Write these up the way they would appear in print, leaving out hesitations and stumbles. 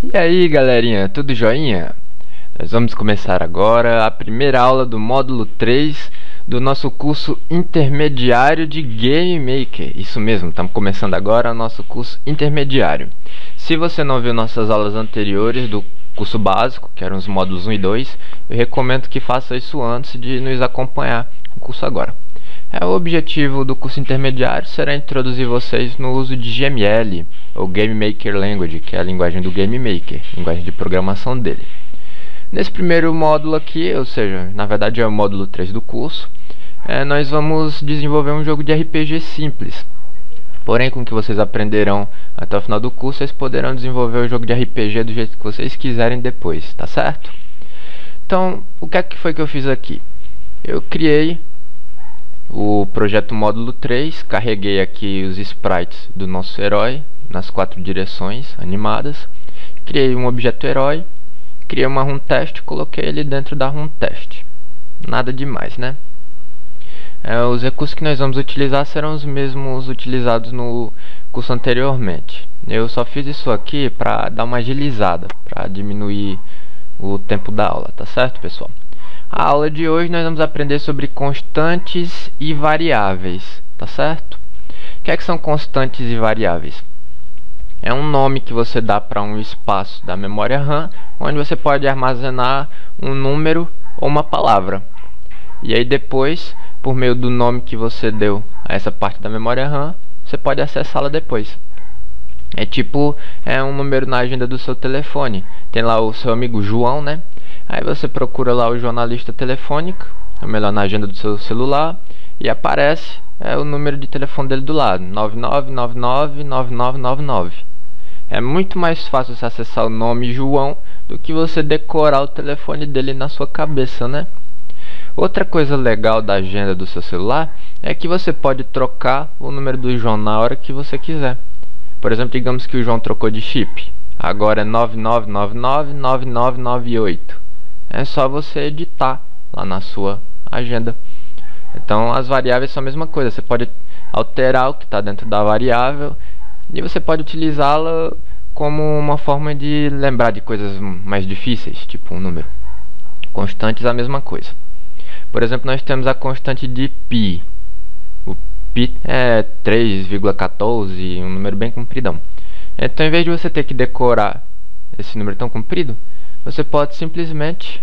E aí galerinha, tudo joinha? Nós vamos começar agora a primeira aula do módulo 3 do nosso curso intermediário de Game Maker. Isso mesmo, estamos começando agora o nosso curso intermediário. Se você não viu nossas aulas anteriores do curso básico, que eram os módulos 1 e 2, eu recomendo que faça isso antes de nos acompanhar no curso agora. O objetivo do curso intermediário será introduzir vocês no uso de GML, ou Game Maker Language, que é a linguagem do Game Maker, linguagem de programação dele. Nesse primeiro módulo aqui, ou seja, na verdade é o módulo 3 do curso, nós vamos desenvolver um jogo de RPG simples. Porém, com o que vocês aprenderão até o final do curso, vocês poderão desenvolver o jogo de RPG do jeito que vocês quiserem depois, tá certo? Então, o que é que foi que eu fiz aqui? Eu criei o projeto módulo 3, carreguei aqui os sprites do nosso herói nas 4 direções animadas, criei um objeto herói, criei uma run test, coloquei ele dentro da run test. Nada demais, né? Os recursos que nós vamos utilizar serão os mesmos utilizados no curso anteriormente. Eu só fiz isso aqui para dar uma agilizada, para diminuir o tempo da aula, tá certo, pessoal? A aula de hoje nós vamos aprender sobre constantes e variáveis, tá certo? O que é que são constantes e variáveis? É um nome que você dá para um espaço da memória RAM, onde você pode armazenar um número ou uma palavra. E aí depois, por meio do nome que você deu a essa parte da memória RAM, você pode acessá-la depois. É tipo um número na agenda do seu telefone. Tem lá o seu amigo João, né? Aí você procura lá o jornalista telefônico, ou melhor, na agenda do seu celular, e aparece o número de telefone dele do lado, 99999999. É muito mais fácil você acessar o nome João do que você decorar o telefone dele na sua cabeça, né? Outra coisa legal da agenda do seu celular é que você pode trocar o número do João na hora que você quiser. Por exemplo, digamos que o João trocou de chip. Agora é 99999998. É só você editar lá na sua agenda. Então as variáveis são a mesma coisa. Você pode alterar o que está dentro da variável e você pode utilizá-la como uma forma de lembrar de coisas mais difíceis, tipo um número. Constantes a mesma coisa. Por exemplo, nós temos a constante de π. O π é 3,14, um número bem compridão. Então, em vez de você ter que decorar esse número tão comprido, você pode simplesmente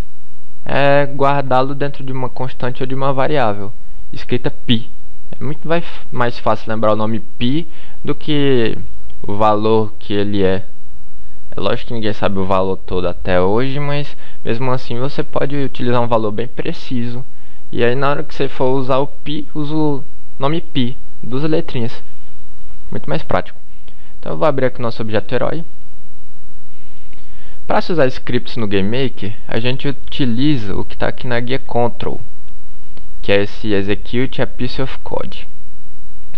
guardá-lo dentro de uma constante ou de uma variável escrita π. É muito mais fácil lembrar o nome π do que o valor que ele é. É lógico que ninguém sabe o valor todo até hoje, mas mesmo assim você pode utilizar um valor bem preciso. E aí na hora que você for usar o π, usa o nome π, 2 letrinhas. Muito mais prático. Então eu vou abrir aqui o nosso objeto herói. Para se usar scripts no Game Maker, a gente utiliza o que está aqui na guia Control, que é esse Execute a Piece of Code.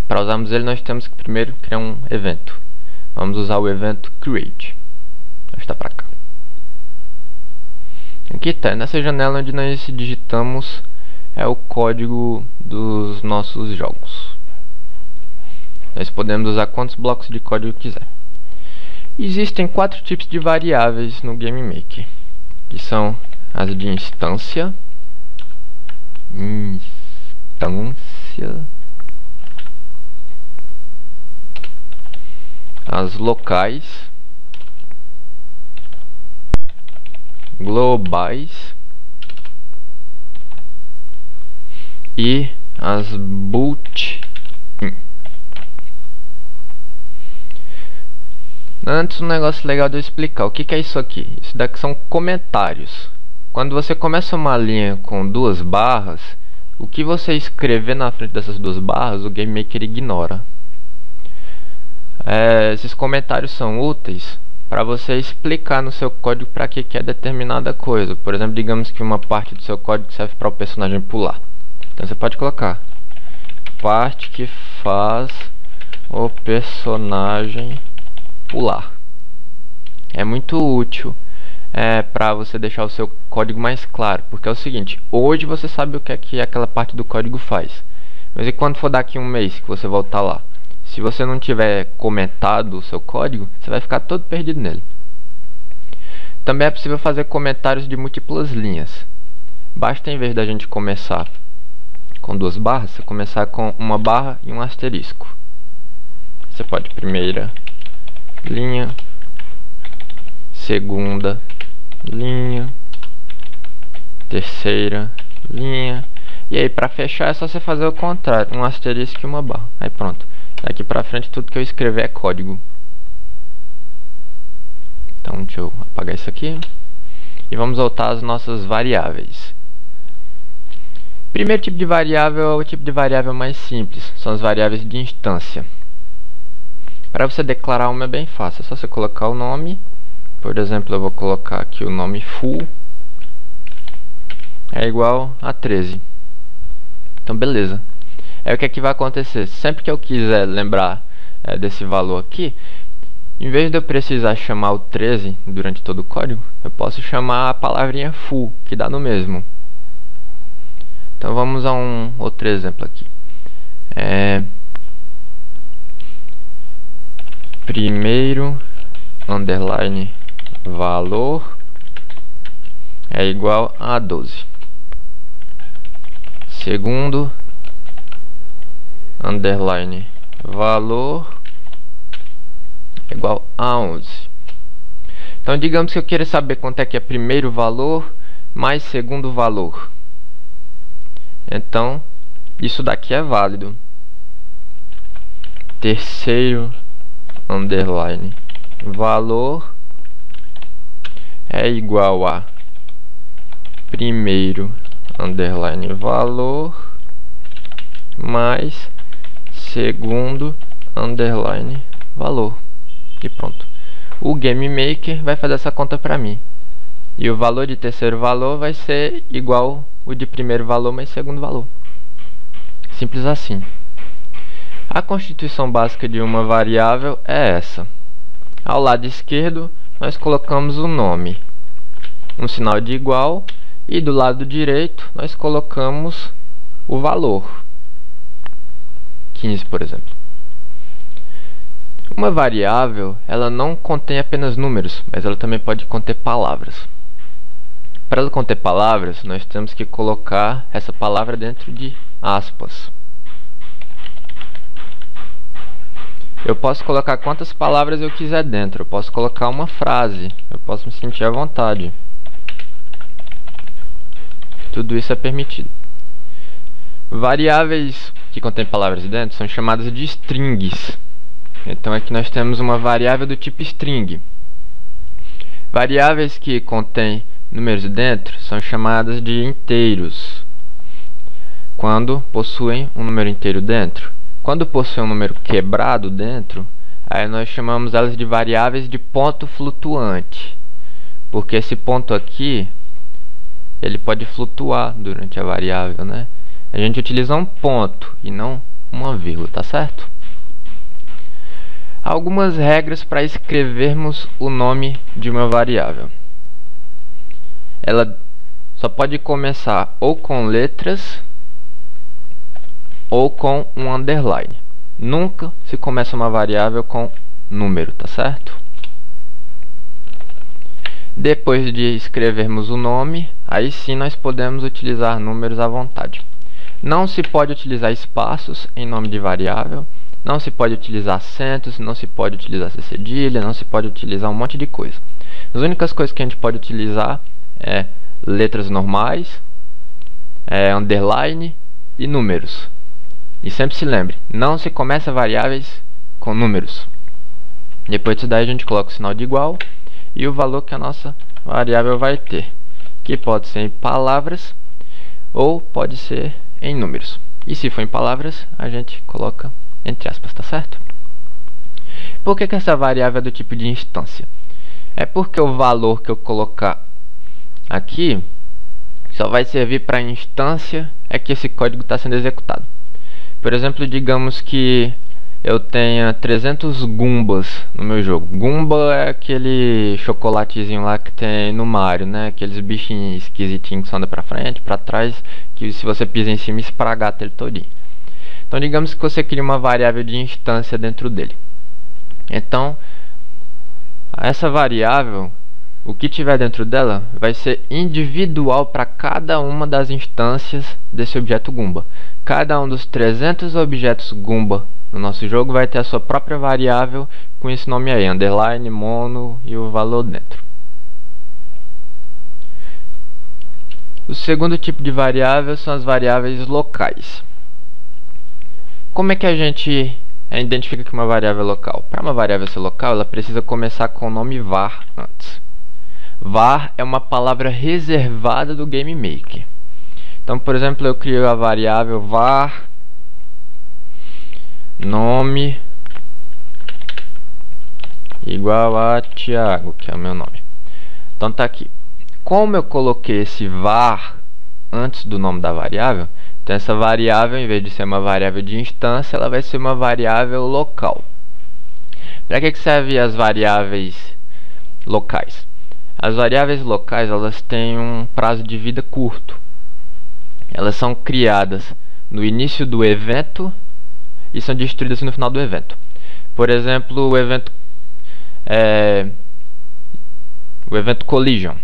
Para usarmos ele, nós temos que primeiro criar um evento. Vamos usar o evento Create. Está para cá. Aqui está, nessa janela onde nós digitamos o código dos nossos jogos. Nós podemos usar quantos blocos de código quiser. Existem 4 tipos de variáveis no Game Maker, que são as de instância, as locais, globais e as built-in. Antes, um negócio legal de eu explicar. O que é isso aqui? Isso daqui são comentários. Quando você começa uma linha com 2 barras, o que você escrever na frente dessas 2 barras, o Game Maker ignora. Esses comentários são úteis para você explicar no seu código para que é determinada coisa. Por exemplo, digamos que uma parte do seu código serve para o personagem pular. Então você pode colocar parte que faz o personagem pular. É muito útil para você deixar o seu código mais claro, porque é o seguinte: hoje você sabe o que é que aquela parte do código faz, mas e quando for daqui um mês que você voltar lá, se você não tiver comentado o seu código, você vai ficar todo perdido nele. Também é possível fazer comentários de múltiplas linhas. Basta, em vez da gente começar com 2 barras, você começar com uma barra e um asterisco. Você pode primeira linha, segunda linha, terceira linha. E aí, para fechar, é só você fazer o contrário, um asterisco e uma barra. Aí pronto. Daqui pra frente, tudo que eu escrever é código. Então, deixa eu apagar isso aqui. E vamos voltar às nossas variáveis. Primeiro tipo de variável é o tipo de variável mais simples. São as variáveis de instância. Para você declarar uma é bem fácil. É só você colocar o nome. Por exemplo, eu vou colocar aqui o nome full. É igual a 13. Então, beleza. Aí o que é que vai acontecer? Sempre que eu quiser lembrar desse valor aqui, em vez de eu precisar chamar o 13 durante todo o código, eu posso chamar a palavrinha full, que dá no mesmo. Então vamos a um outro exemplo aqui. Primeiro underline valor é igual a 12. Segundo underline valor é igual a 11. Então digamos que eu queira saber quanto é que é primeiro valor mais segundo valor. Então isso daqui é válido. Terceiro underline valor é igual a primeiro underline valor mais segundo underline valor. E pronto. O Game Maker vai fazer essa conta para mim. E o valor de terceiro valor vai ser igual o de primeiro valor mais segundo valor. Simples assim. A constituição básica de uma variável é essa. Ao lado esquerdo, nós colocamos o nome, um sinal de igual, e do lado direito, nós colocamos o valor. 15, por exemplo. Uma variável, ela não contém apenas números, mas ela também pode conter palavras. Para ela conter palavras, nós temos que colocar essa palavra dentro de aspas. Eu posso colocar quantas palavras eu quiser dentro. Eu posso colocar uma frase. Eu posso me sentir à vontade. Tudo isso é permitido. Variáveis que contêm palavras dentro são chamadas de strings. Então aqui nós temos uma variável do tipo string. Variáveis que contêm números dentro são chamadas de inteiros, quando possuem um número inteiro dentro. Quando possuem um número quebrado dentro, aí nós chamamos elas de variáveis de ponto flutuante, porque esse ponto aqui ele pode flutuar durante a variável, né? A gente utiliza um ponto e não uma vírgula, tá certo? Há algumas regras para escrevermos o nome de uma variável. Ela só pode começar ou com letras ou com um underline. Nunca se começa uma variável com número, tá certo? Depois de escrevermos o nome, aí sim nós podemos utilizar números à vontade. Não se pode utilizar espaços em nome de variável, não se pode utilizar acentos, não se pode utilizar cedilha, não se pode utilizar um monte de coisa. As únicas coisas que a gente pode utilizar é letras normais, underline e números. E sempre se lembre, não se começa variáveis com números. Depois disso daí a gente coloca o sinal de igual e o valor que a nossa variável vai ter, que pode ser em palavras ou pode ser em números. E se for em palavras, a gente coloca entre aspas, tá certo? Por que essa variável é do tipo de instância? É porque o valor que eu colocar aqui só vai servir para a instância é que esse código está sendo executado. Por exemplo, digamos que eu tenha 300 Goombas no meu jogo. Goomba é aquele chocolatezinho lá que tem no Mario, né? Aqueles bichinhos esquisitinhos que andam para frente, para trás, que se você pisa em cima espragata ele todinho. Então digamos que você cria uma variável de instância dentro dele. Então essa variável o que tiver dentro dela vai ser individual para cada uma das instâncias desse objeto Goomba. Cada um dos 300 objetos Goomba no nosso jogo vai ter a sua própria variável com esse nome aí, underline, mono e o valor dentro. O segundo tipo de variável são as variáveis locais. Como é que a gente identifica que uma variável é local? Para uma variável ser local, ela precisa começar com o nome var antes. Var é uma palavra reservada do Game Maker. Então, por exemplo, eu crio a variável var nome igual a Thiago, que é o meu nome. Então tá aqui. Como eu coloquei esse var antes do nome da variável, então essa variável, em vez de ser uma variável de instância, ela vai ser uma variável local. Para que servem as variáveis locais? As variáveis locais, elas têm um prazo de vida curto. Elas são criadas no início do evento e são destruídas no final do evento. Por exemplo, o evento collision.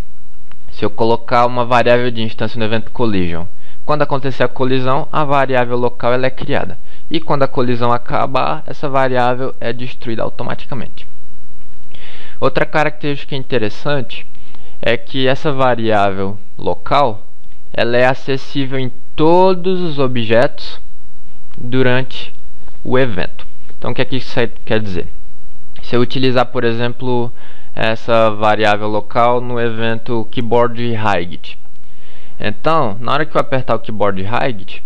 Se eu colocar uma variável de instância no evento collision, quando acontecer a colisão, a variável local ela é criada. E quando a colisão acabar, essa variável é destruída automaticamente. Outra característica interessante é que essa variável local ela é acessível em todos os objetos durante o evento. Então, o que isso quer dizer? Se eu utilizar, por exemplo, essa variável local no evento keyboard height, então, na hora que eu apertar o keyboard height,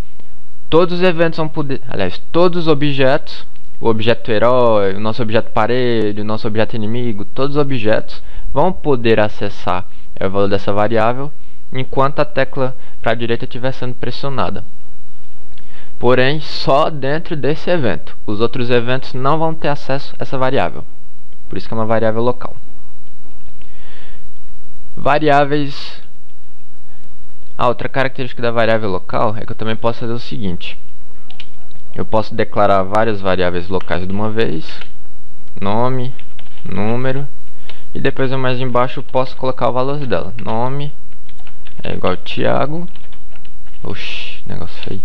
todos os eventos vão poder, aliás, todos os objetos, o objeto herói, o nosso objeto parede, o nosso objeto inimigo, todos os objetos vão poder acessar o valor dessa variável enquanto a tecla para a direita estiver sendo pressionada. Porém, só dentro desse evento. Os outros eventos não vão ter acesso a essa variável. Por isso que é uma variável local. Variáveis. Outra característica da variável local é que eu também posso fazer o seguinte. Eu posso declarar várias variáveis locais de uma vez. Nome, número. E depois eu mais embaixo posso colocar o valor dela. Nome é igual a Thiago. Oxi, negócio feio.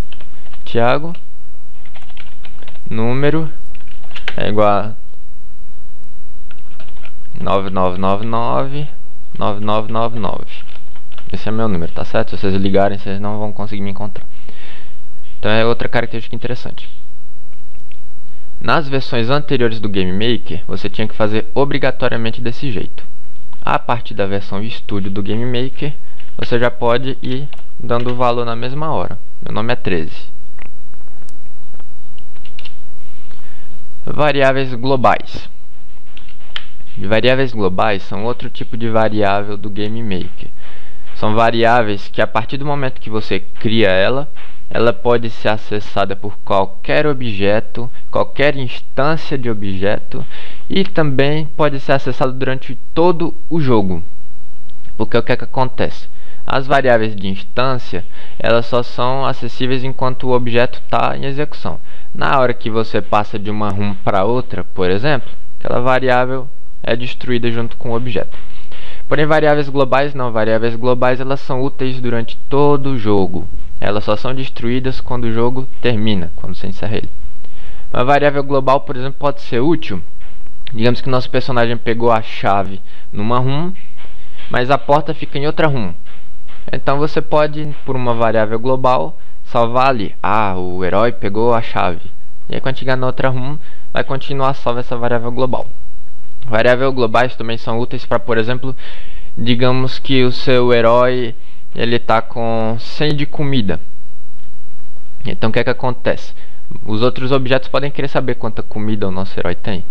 Thiago. Número é igual a 9999. Esse é meu número, tá certo? Se vocês ligarem, vocês não vão conseguir me encontrar. Então é outra característica interessante. Nas versões anteriores do Game Maker, você tinha que fazer obrigatoriamente desse jeito. A partir da versão Studio do Game Maker, você já pode ir dando o valor na mesma hora. Meu nome é 13. Variáveis globais. Variáveis globais são outro tipo de variável do Game Maker. São variáveis que a partir do momento que você cria ela pode ser acessada por qualquer objeto, qualquer instância de objeto e também pode ser acessada durante todo o jogo. Porque o que é que acontece? As variáveis de instância, elas só são acessíveis enquanto o objeto está em execução. Na hora que você passa de uma room para outra, por exemplo, aquela variável é destruída junto com o objeto. Porém, variáveis globais não. Variáveis globais elas são úteis durante todo o jogo. Elas só são destruídas quando o jogo termina, quando você encerra ele. Uma variável global, por exemplo, pode ser útil. Digamos que nosso personagem pegou a chave numa room, mas a porta fica em outra room. Então você pode, por uma variável global, salvar ali. Ah, o herói pegou a chave. E aí quando chegar na outra room, vai continuar salva essa variável global. Variáveis globais também são úteis para, por exemplo, digamos que o seu herói ele está com 100 de comida. Então o que é que acontece? Os outros objetos podem querer saber quanta comida o nosso herói tem.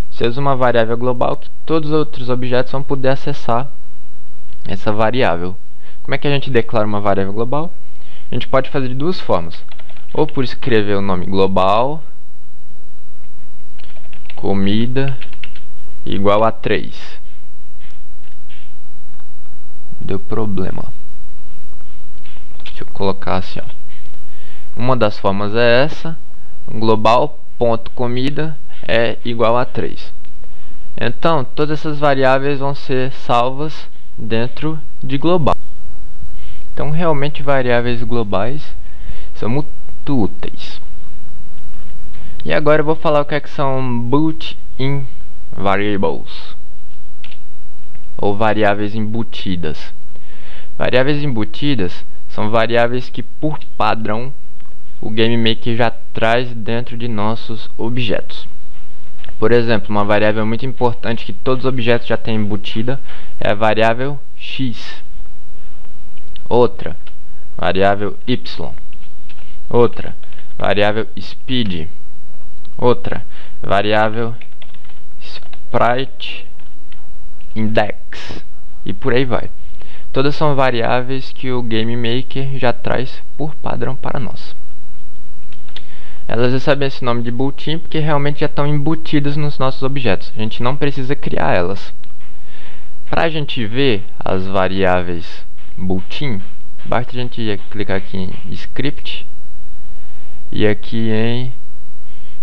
Você usa uma variável global que todos os outros objetos vão poder acessar essa variável. Como é que a gente declara uma variável global? A gente pode fazer de duas formas. Ou por escrever o nome global comida igual a 3. Deu problema. Deixa eu colocar assim, ó. Uma das formas é essa. Global.comida é igual a 3. Então, todas essas variáveis vão ser salvas dentro de global. Então realmente variáveis globais são muito úteis. E agora eu vou falar o que são built-in variables, ou variáveis embutidas. Variáveis embutidas são variáveis que por padrão o GameMaker já traz dentro de nossos objetos. Por exemplo, uma variável muito importante que todos os objetos já têm embutida é a variável x. Outra, variável y. Outra, variável speed. Outra, variável sprite index. E por aí vai. Todas são variáveis que o GameMaker já traz por padrão para nós. Elas recebem esse nome de built-in porque realmente já estão embutidas nos nossos objetos. A gente não precisa criar elas. Para a gente ver as variáveis built-in, basta a gente clicar aqui em Script e aqui em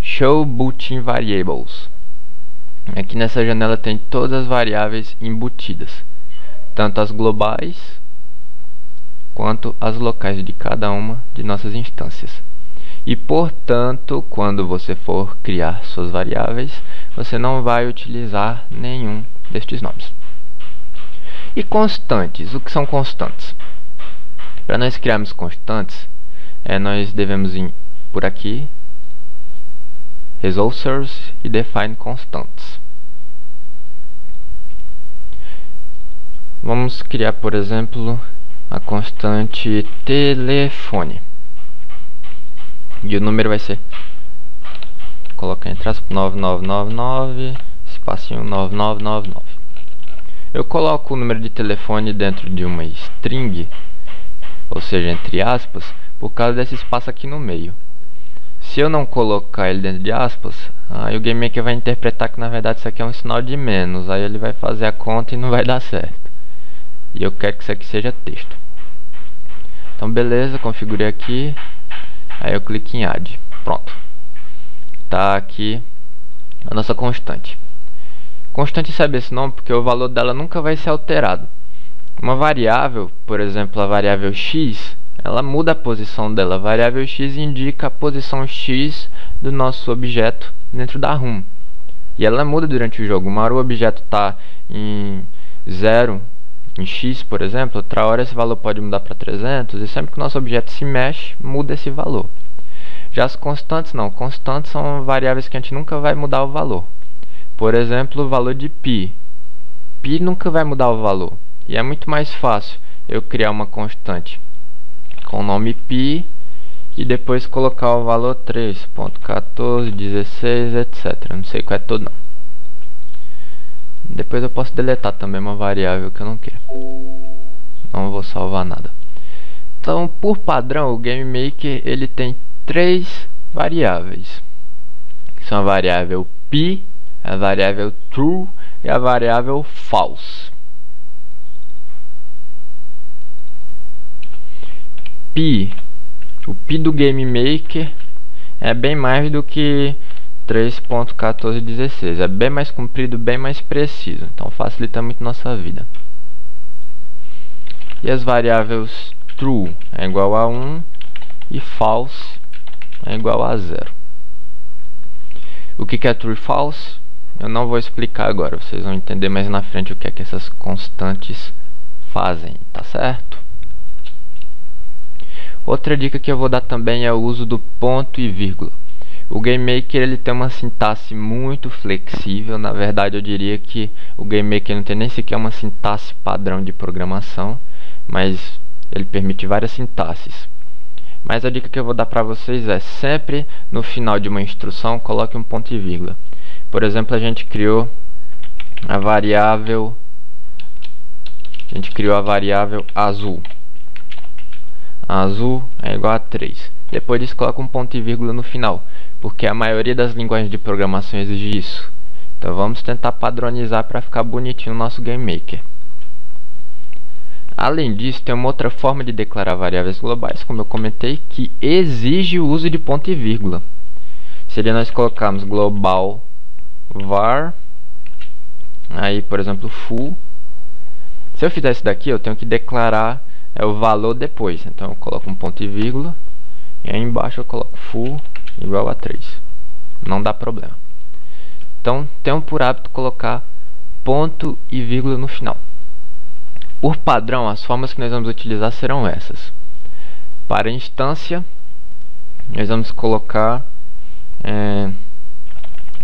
Show Built-in Variables. Aqui nessa janela tem todas as variáveis embutidas, tanto as globais quanto as locais de cada uma de nossas instâncias. E portanto, quando você for criar suas variáveis, você não vai utilizar nenhum destes nomes. E constantes, o que são constantes? Para nós criarmos constantes, nós devemos ir por aqui, Resources e Define Constants. Vamos criar, por exemplo, a constante telefone. E o número vai ser, colocar entre aspas, 9999, espacinho 9999. Eu coloco o número de telefone dentro de uma string, ou seja, entre aspas, por causa desse espaço aqui no meio. Se eu não colocar ele dentro de aspas, aí o GameMaker vai interpretar que na verdade isso aqui é um sinal de menos. Aí ele vai fazer a conta e não vai dar certo. E eu quero que isso aqui seja texto. Então beleza, configurei aqui. Aí eu clico em Add. Pronto. Tá aqui a nossa constante. Constante recebe esse nome porque o valor dela nunca vai ser alterado. Uma variável, por exemplo a variável x, ela muda a posição dela. A variável x indica a posição x do nosso objeto dentro da ROM. E ela muda durante o jogo. Uma hora o objeto está em 0, em x, por exemplo. Outra hora esse valor pode mudar para 300. E sempre que o nosso objeto se mexe, muda esse valor. Já as constantes não. Constantes são variáveis que a gente nunca vai mudar o valor. Por exemplo, o valor de π. π nunca vai mudar o valor. E é muito mais fácil eu criar uma constante com o nome π e depois colocar o valor 3.14, 16, etc. Não sei qual é todo não. Depois eu posso deletar também uma variável que eu não quero. Não vou salvar nada. Então, por padrão, o GameMaker ele tem 3 variáveis. Que são a variável π, a variável true e a variável false. O π do GameMaker é bem mais do que 3.1416, é bem mais comprido, bem mais preciso, então facilita muito nossa vida. E as variáveis true é igual a 1 e false é igual a 0. O que é true e false? Eu não vou explicar agora, vocês vão entender mais na frente o que é que essas constantes fazem, tá certo? Outra dica que eu vou dar também é o uso do ponto e vírgula. O GameMaker ele tem uma sintaxe muito flexível. Na verdade eu diria que o GameMaker não tem nem sequer uma sintaxe padrão de programação, mas ele permite várias sintaxes. Mas a dica que eu vou dar para vocês é sempre no final de uma instrução coloque um ponto e vírgula. Por exemplo, a gente criou a variável azul. Azul é igual a 3. Depois disso coloca um ponto e vírgula no final, porque a maioria das linguagens de programação exige isso. Então vamos tentar padronizar para ficar bonitinho o nosso GameMaker. Além disso, tem uma outra forma de declarar variáveis globais, como eu comentei, que exige o uso de ponto e vírgula. Seria nós colocarmos global var, aí por exemplo full. Se eu fizer isso daqui, eu tenho que declarar o valor depois. Então eu coloco um ponto e vírgula, e aí embaixo eu coloco full igual a 3. Não dá problema. Então tenham por hábito colocar ponto e vírgula no final. Por padrão, as formas que nós vamos utilizar serão essas. Para a instância, nós vamos colocar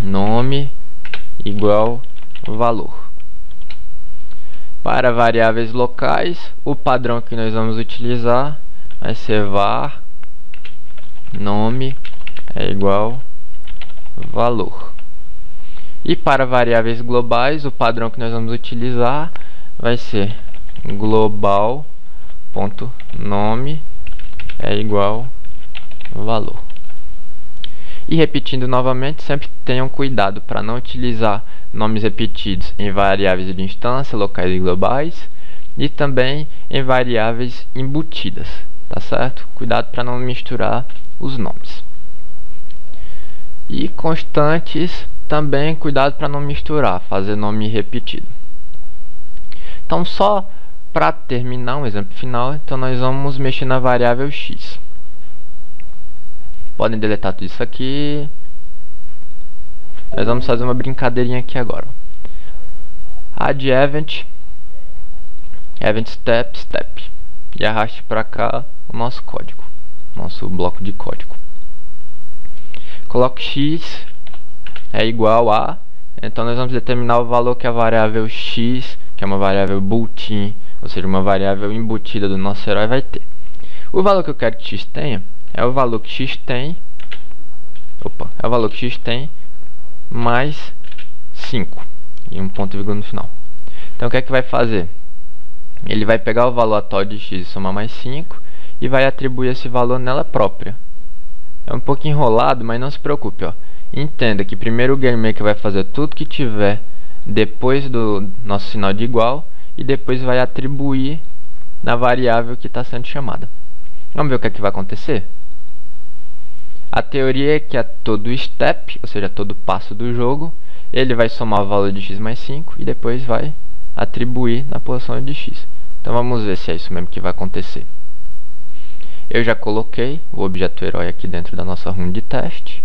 nome igual valor. Para variáveis locais, o padrão que nós vamos utilizar vai ser var nome é igual valor. E para variáveis globais, o padrão que nós vamos utilizar vai ser global.nome é igual valor. E repetindo novamente, sempre tenham cuidado para não utilizar nomes repetidos em variáveis de instância, locais e globais, e também em variáveis embutidas, tá certo? Cuidado para não misturar os nomes. E constantes, também cuidado para não misturar, fazer nome repetido. Então, só para terminar um exemplo final, então nós vamos mexer na variável x. Podem deletar tudo isso aqui. Nós vamos fazer uma brincadeirinha aqui agora. Add event, event step, e arraste para cá o nosso código, nosso bloco de código. Coloque x é igual a, então nós vamos determinar o valor que a variável x, que é uma variável built-in, ou seja, uma variável embutida do nosso herói, vai ter. O valor que eu quero que x tenha é o valor que x tem, é o valor que x tem mais 5 e um ponto e vírgula no final. Então o que é que vai fazer? Ele vai pegar o valor atual de x e somar mais 5 e vai atribuir esse valor nela própria. É um pouco enrolado, mas não se preocupe, ó. Entenda que primeiro o GameMaker vai fazer tudo que tiver depois do nosso sinal de igual e depois vai atribuir na variável que está sendo chamada. Vamos ver o que é que vai acontecer? A teoria é que a todo step, ou seja, a todo passo do jogo, ele vai somar o valor de x mais 5 e depois vai atribuir na posição de x. Então vamos ver se é isso mesmo que vai acontecer. Eu já coloquei o objeto herói aqui dentro da nossa run de teste.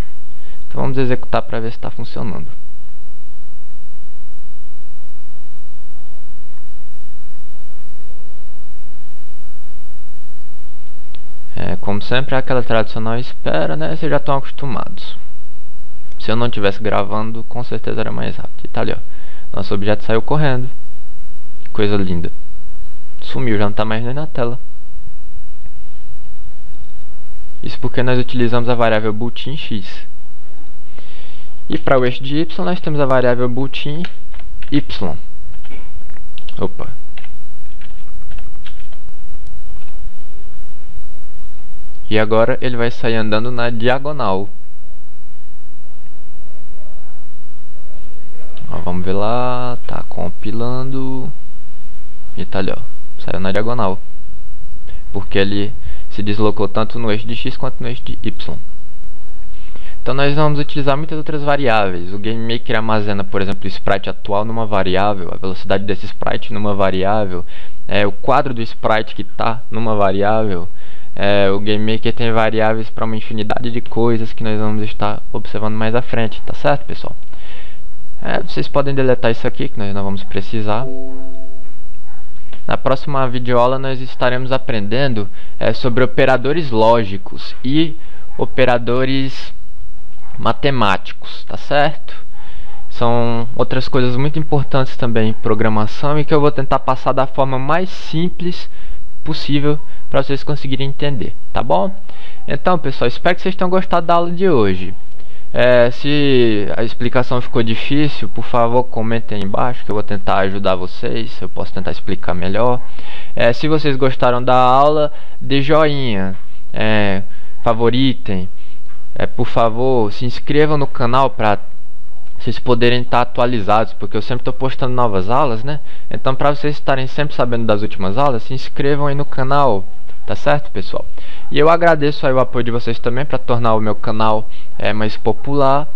Então vamos executar para ver se está funcionando. Como sempre, é aquela tradicional espera, né? Vocês já estão acostumados. Se eu não estivesse gravando, com certeza era mais rápido. E tá ali, ó. Nosso objeto saiu correndo. Coisa linda. Sumiu, já não está mais nem na tela. Isso porque nós utilizamos a variável built-in x. E para o eixo de y, nós temos a variável built-in y. Opa. E agora ele vai sair andando na diagonal. Ó, vamos ver lá, tá compilando. E tá ali, ó, saiu na diagonal. Porque ele se deslocou tanto no eixo de x quanto no eixo de y. Então nós vamos utilizar muitas outras variáveis. O GameMaker armazena, por exemplo, o sprite atual numa variável, a velocidade desse sprite numa variável, o quadro do sprite que está numa variável. O GameMaker tem variáveis para uma infinidade de coisas que nós vamos estar observando mais à frente, tá certo, pessoal? Vocês podem deletar isso aqui, que nós não vamos precisar. Na próxima videoaula nós estaremos aprendendo sobre operadores lógicos e operadores matemáticos, tá certo? São outras coisas muito importantes também em programação e que eu vou tentar passar da forma mais simples possível para vocês conseguirem entender, tá bom? Então, pessoal, espero que vocês tenham gostado da aula de hoje. Se a explicação ficou difícil, por favor, comentem aí embaixo que eu vou tentar ajudar vocês, eu posso tentar explicar melhor. Se vocês gostaram da aula, dê joinha, favoritem, por favor, se inscrevam no canal para vocês poderem estar atualizados, porque eu sempre estou postando novas aulas, né? Então, para vocês estarem sempre sabendo das últimas aulas, se inscrevam aí no canal, tá certo, pessoal? E eu agradeço aí o apoio de vocês também para tornar o meu canal mais popular.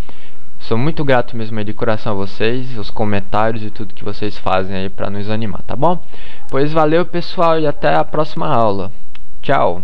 Sou muito grato mesmo aí de coração a vocês, os comentários e tudo que vocês fazem aí para nos animar, tá bom? Pois valeu, pessoal, e até a próxima aula. Tchau!